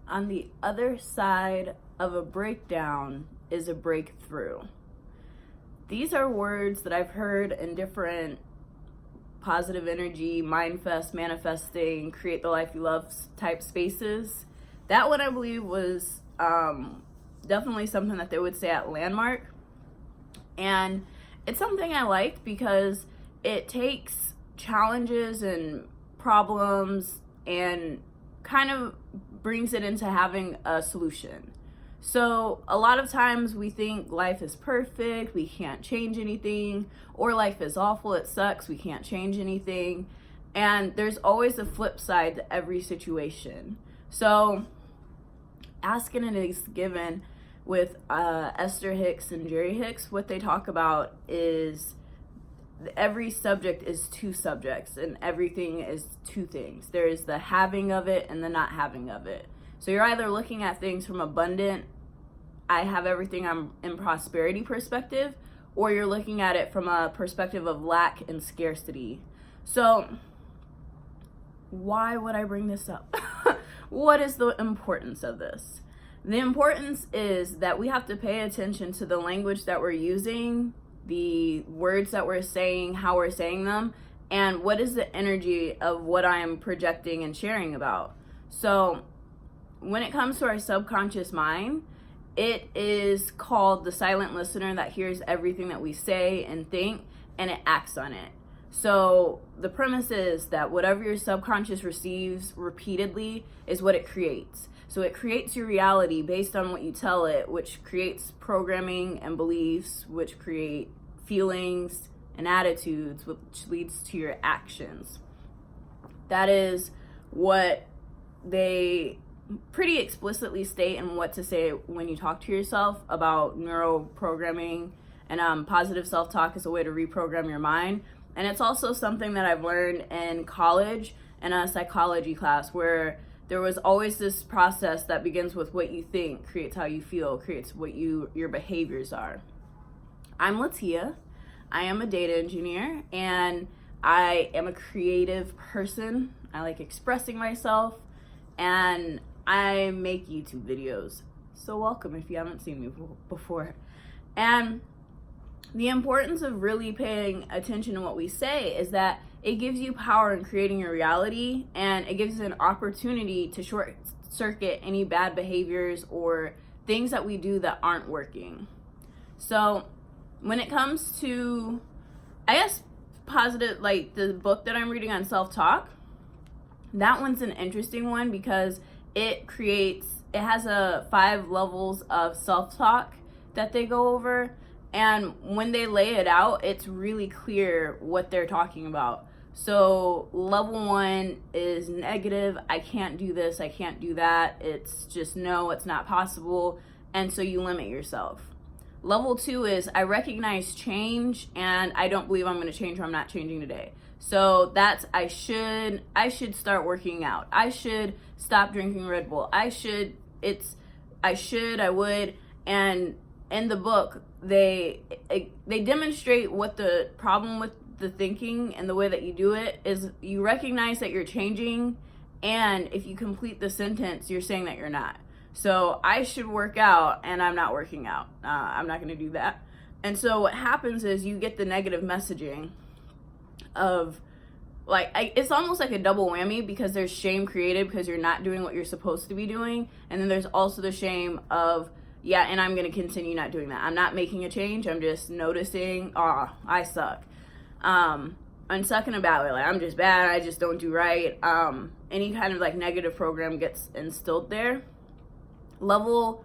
on the other side of a breakdown is a breakthrough. These are words that I've heard in different positive energy, mindfest, manifesting, create the life you love type spaces. That one I believe was definitely something that they would say at Landmark. And it's something I liked because it takes challenges and problems and kind of brings it into having a solution. So a lot of times we think life is perfect, we can't change anything, or life is awful, it sucks, we can't change anything. And there's always a flip side to every situation. So asking it is given with Esther Hicks and Jerry Hicks, what they talk about is every subject is two subjects and everything is two things. There is the having of it and the not having of it. So you're either looking at things from abundant, I have everything, I'm in prosperity perspective, or you're looking at it from a perspective of lack and scarcity. So why would I bring this up? What is the importance of this? The importance is that we have to pay attention to the language that we're using, the words that we're saying, how we're saying them, and what is the energy of what I am projecting and sharing about. So when it comes to our subconscious mind, it is called the silent listener that hears everything that we say and think, and it acts on it. So the premise is that whatever your subconscious receives repeatedly is what it creates. So it creates your reality based on what you tell it, which creates programming and beliefs, which create feelings and attitudes, which leads to your actions. That is what they pretty explicitly state and what to say when you talk to yourself about neuroprogramming, and positive self-talk is a way to reprogram your mind. And it's also something that I've learned in college in a psychology class, where there was always this process that begins with what you think, creates how you feel, creates what your behaviors are. I'm Latia. I am a data engineer, and I am a creative person. I like expressing myself, and I make YouTube videos. So welcome if you haven't seen me before. And the importance of really paying attention to what we say is that it gives you power in creating your reality, and it gives you an opportunity to short circuit any bad behaviors or things that we do that aren't working. So when it comes to, I guess, positive, like the book that I'm reading on self-talk, that one's an interesting one because it has 5 levels of self-talk that they go over. And when they lay it out, it's really clear what they're talking about. So level 1 is negative. I can't do this. I can't do that. It's just no, it's not possible. And so you limit yourself. Level 2 is I recognize change and I don't believe I'm going to change or I'm not changing today. So that's I should start working out. I should stop drinking Red Bull. I would. And in the book, they demonstrate what the problem with the thinking and the way that you do it is. You recognize that you're changing, and if you complete the sentence, you're saying that you're not. So I should work out and I'm not working out. I'm not going to do that. And so what happens is you get the negative messaging of it's almost like a double whammy, because there's shame created because you're not doing what you're supposed to be doing. And then there's also the shame of, yeah, and I'm going to continue not doing that. I'm not making a change. I'm just noticing, I suck. I'm sucking about it. Like, I'm just bad. I just don't do right. Any kind of negative program gets instilled there. Level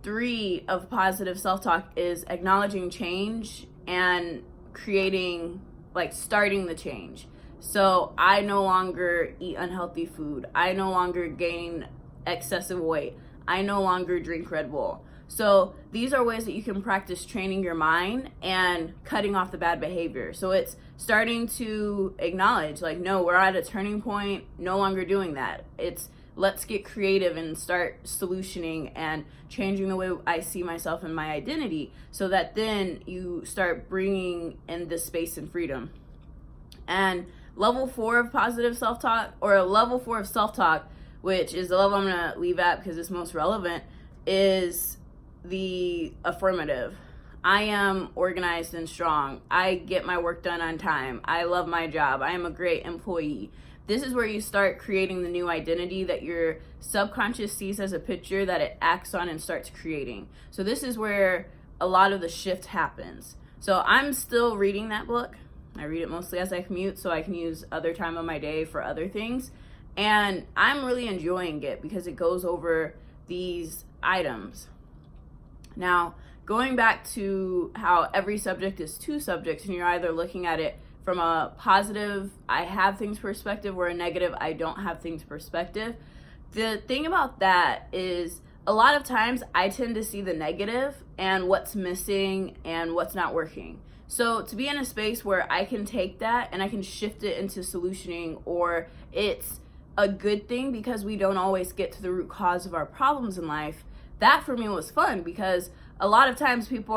3 of positive self-talk is acknowledging change and creating, starting the change. So I no longer eat unhealthy food. I no longer gain excessive weight. I no longer drink Red Bull. So these are ways that you can practice training your mind and cutting off the bad behavior. So it's starting to acknowledge, no, we're at a turning point, no longer doing that. It's let's get creative and start solutioning and changing the way I see myself and my identity, so that then you start bringing in this space and freedom. And level 4 of positive self-talk, or level 4 of self-talk, which is the level I'm going to leave at because it's most relevant, is the affirmative. I am organized and strong. I get my work done on time. I love my job. I am a great employee. This is where you start creating the new identity that your subconscious sees as a picture that it acts on and starts creating. So this is where a lot of the shift happens. So I'm still reading that book. I read it mostly as I commute so I can use other time of my day for other things. And I'm really enjoying it because it goes over these items. Now, going back to how every subject is two subjects, and you're either looking at it from a positive, I have things perspective, or a negative, I don't have things perspective. The thing about that is a lot of times I tend to see the negative and what's missing and what's not working. So to be in a space where I can take that and I can shift it into solutioning, or it's a good thing because we don't always get to the root cause of our problems in life, that for me was fun, because a lot of times people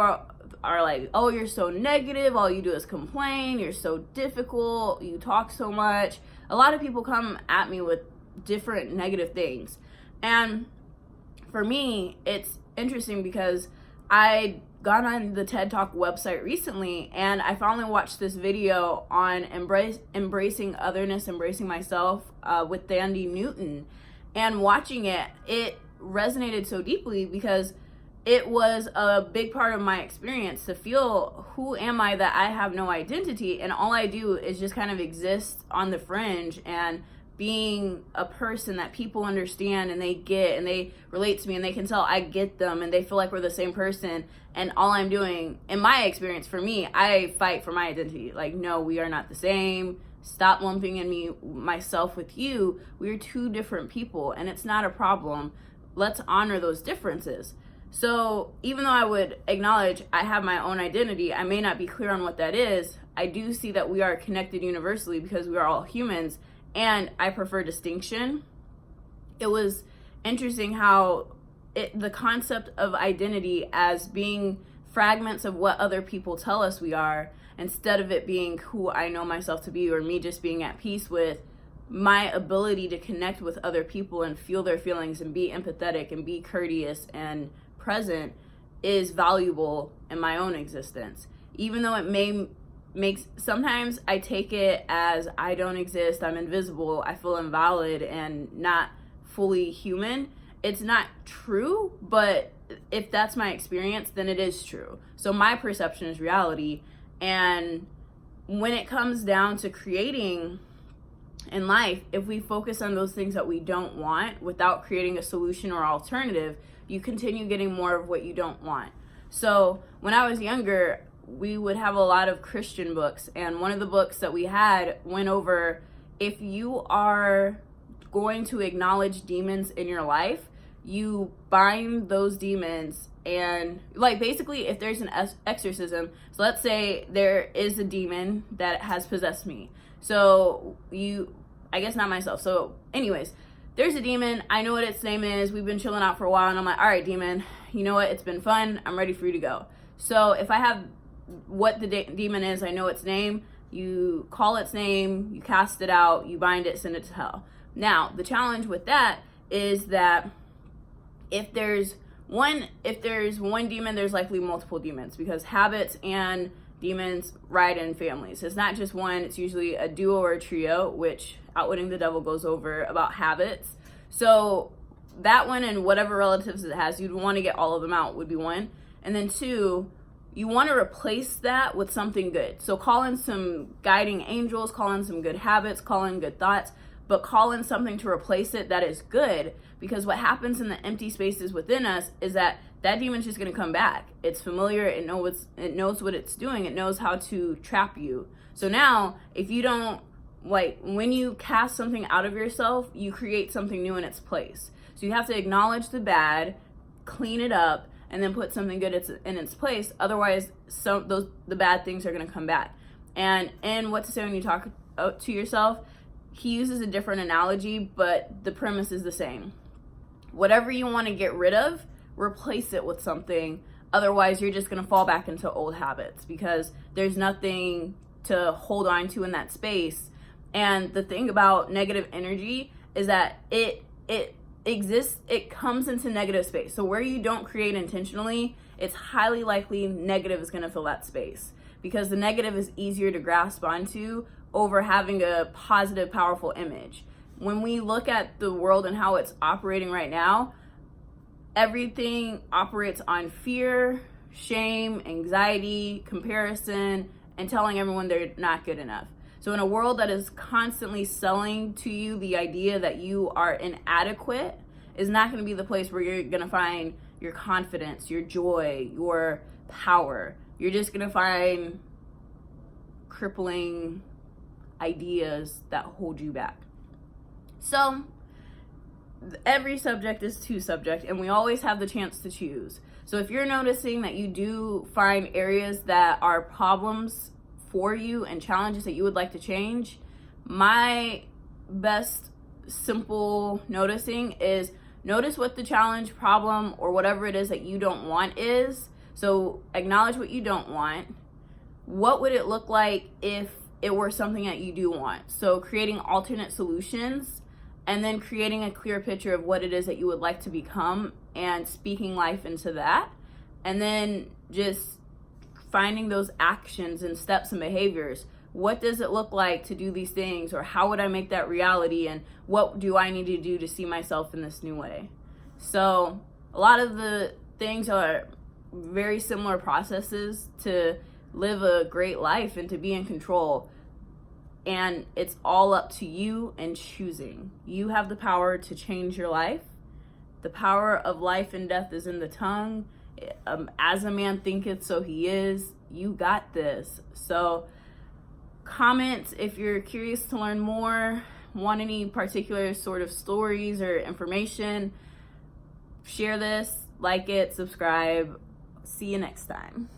are like, oh, you're so negative, all you do is complain, you're so difficult, you talk so much. A lot of people come at me with different negative things. And for me, it's interesting because I got on the TED Talk website recently and I finally watched this video on embracing otherness, embracing myself with Dandy Newton. And watching it, it resonated so deeply because it was a big part of my experience to feel, who am I that I have no identity, and all I do is just kind of exist on the fringe and being a person that people understand and they get and they relate to me and they can tell I get them and they feel like we're the same person. And all I'm doing, in my experience, for me, I fight for my identity. Like, no, we are not the same. Stop lumping in myself with you. We're two different people and it's not a problem. Let's honor those differences. So even though I would acknowledge I have my own identity, I may not be clear on what that is. I do see that we are connected universally because we are all humans, and I prefer distinction. It was interesting how the concept of identity as being fragments of what other people tell us we are, instead of it being who I know myself to be, or me just being at peace with my ability to connect with other people and feel their feelings and be empathetic and be courteous and present, is valuable in my own existence. Even though it makes sometimes I take it as I don't exist, I'm invisible, I feel invalid and not fully human. It's not true, but if that's my experience, then it is true. So my perception is reality. And when it comes down to creating in life, if we focus on those things that we don't want without creating a solution or alternative, you continue getting more of what you don't want. So when I was younger, we would have a lot of Christian books, and one of the books that we had went over, if you are going to acknowledge demons in your life, you bind those demons. And like, basically, if there's an exorcism, so let's say there is a demon that has possessed me, so I guess not myself, so anyways, there's a demon, I know what its name is, we've been chilling out for a while, and I'm like, all right, demon, you know what, it's been fun, I'm ready for you to go. So if I have what the demon is, I know its name, you call its name, you cast it out, you bind it, send it to hell. Now, the challenge with that is that if there's one demon, there's likely multiple demons, because habits and demons ride in families. It's not just one, it's usually a duo or a trio, which Outwitting the Devil goes over about habits. So that one and whatever relatives it has, you'd want to get all of them out would be one. And then two, you want to replace that with something good. So call in some guiding angels, call in some good habits, call in good thoughts, but call in something to replace it that is good, because what happens in the empty spaces within us is that demon's just going to come back. It's familiar, it knows what it's doing, it knows how to trap you. So now, if you don't, like, when you cast something out of yourself, you create something new in its place. So you have to acknowledge the bad, clean it up, and then put something good in its place. Otherwise, the bad things are going to come back. And What to Say When You Talk to Yourself, he uses a different analogy, but the premise is the same. Whatever you want to get rid of, replace it with something. Otherwise, you're just going to fall back into old habits, because there's nothing to hold on to in that space. And the thing about negative energy is that it it exists, it comes into negative space. So where you don't create intentionally, it's highly likely negative is going to fill that space, because the negative is easier to grasp onto over having a positive, powerful image. When we look at the world and how it's operating right now, everything operates on fear, shame, anxiety, comparison, and telling everyone they're not good enough. So in a world that is constantly selling to you the idea that you are inadequate, is not going to be the place where you're going to find your confidence, your joy, your power. You're just going to find crippling ideas that hold you back. So every subject is two subject, and we always have the chance to choose. So if you're noticing that you do find areas that are problems for you and challenges that you would like to change, my best simple noticing is notice what the challenge, problem, or whatever it is that you don't want is. So acknowledge what you don't want. What would it look like if it were something that you do want? So creating alternate solutions, and then creating a clear picture of what it is that you would like to become and speaking life into that. And then just finding those actions and steps and behaviors. What does it look like to do these things? Or how would I make that reality? And what do I need to do to see myself in this new way? So a lot of the things are very similar processes to live a great life and to be in control. And it's all up to you and choosing. You have the power to change your life. The power of life and death is in the tongue. As a man thinketh, so he is. You got this. So comment if you're curious to learn more, want any particular sort of stories or information. Share this, like it, subscribe. See you next time.